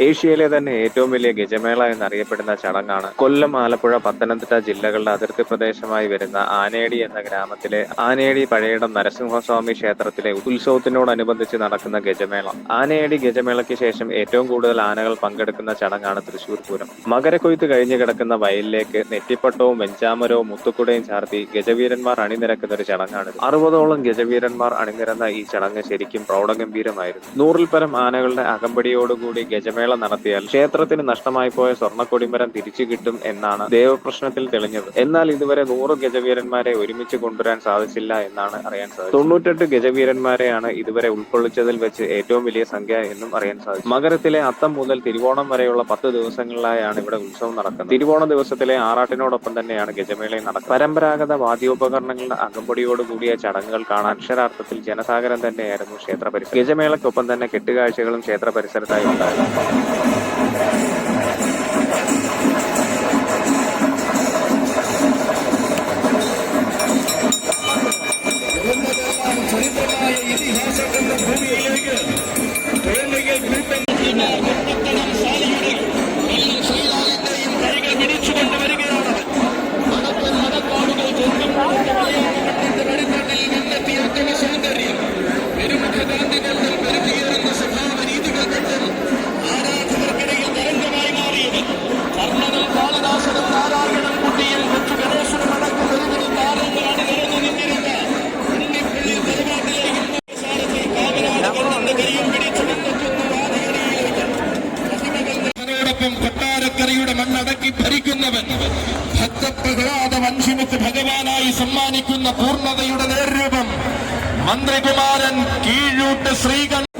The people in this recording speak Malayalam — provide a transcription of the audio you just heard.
ഏഷ്യയിലെ തന്നെ ഏറ്റവും വലിയ ഗജമേള എന്നറിയപ്പെടുന്ന ചടങ്ങാണ് കൊല്ലം, ആലപ്പുഴ, പത്തനംതിട്ട ജില്ലകളുടെ അതിർത്തി പ്രദേശമായി വരുന്ന ആനേടി എന്ന ഗ്രാമത്തിലെ ആനേടി പഴയിടം നരസിംഹസ്വാമി ക്ഷേത്രത്തിലെ ഉത്സവത്തിനോടനുബന്ധിച്ച് നടക്കുന്ന ഗജമേള. ആനേടി ഗജമേളയ്ക്ക് ശേഷം ഏറ്റവും കൂടുതൽ ആനകൾ പങ്കെടുക്കുന്ന ചടങ്ങാണ് തൃശൂർ പൂരം. മകരക്കൊയ്ത്ത് കഴിഞ്ഞു കിടക്കുന്ന വയലിലേക്ക് നെറ്റിപ്പട്ടവും വെഞ്ചാമരവും മുത്തുക്കുടയും ചാർത്തി ഗജവീരന്മാർ അണിനിരക്കുന്ന ഒരു ചടങ്ങാണിത്. 60ഓളം ഗജവീരന്മാർ അണിനിരന്ന ഈ ചടങ്ങ് ശരിക്കും പ്രൗഢഗംഭീരമായിരുന്നു. 100-ൽ പരം ആനകളുടെ അകമ്പടിയോടുകൂടി ഗജമേള നടത്തിയാൽ ക്ഷേത്രത്തിന് നഷ്ടമായി പോയ സ്വർണ്ണക്കൊടിമരം തിരിച്ചു കിട്ടും എന്നാണ് ദേവപ്രശ്നത്തിൽ തെളിഞ്ഞത്. എന്നാൽ ഇതുവരെ 100 ഗജവീരന്മാരെ ഒരുമിച്ച് കൊണ്ടുവരാൻ സാധിച്ചില്ല എന്നാണ് അറിയാൻ സാധിച്ചത്. 98 ഗജവീരന്മാരെയാണ് ഇതുവരെ ഉൾക്കൊള്ളിച്ചതിൽ വെച്ച് ഏറ്റവും വലിയ സംഖ്യ എന്നും അറിയാൻ സാധിച്ചു. മകരത്തിലെ അത്തം മുതൽ തിരുവോണം വരെയുള്ള 10 ദിവസങ്ങളിലായാണ് ഇവിടെ ഉത്സവം നടക്കുന്നത്. തിരുവോണ ദിവസത്തിലെ ആറാട്ടിനോടൊപ്പം തന്നെയാണ് ഗജമേളയും നടക്കുന്നത്. പരമ്പരാഗത വാദ്യോപകരണങ്ങളുടെ അകമ്പടിയോടുകൂടിയ ചടങ്ങുകൾ കാണാൻ അക്ഷരാർത്ഥത്തിൽ ജനസാഗരം തന്നെയായിരുന്നു ക്ഷേത്ര പരിസരം. ഗജമേളയ്ക്കൊപ്പം തന്നെ കെട്ടുകാഴ്ചകളും ക്ഷേത്ര പരിസരത്തായി ഉണ്ടായിരുന്നു. കൊട്ടാരക്കരയുടെ മണ്ണടക്കി ഭരിക്കുന്നവൻ ഭക്തപ്രഹ്ലാദ വംശിമുക്ക് ഭഗവാനായി സമ്മാനിക്കുന്ന പൂർണ്ണതയുടെ നേർരൂപം മന്ത്രികുമാരൻ കീഴൂട്ട് ശ്രീകണ്ഠൻ.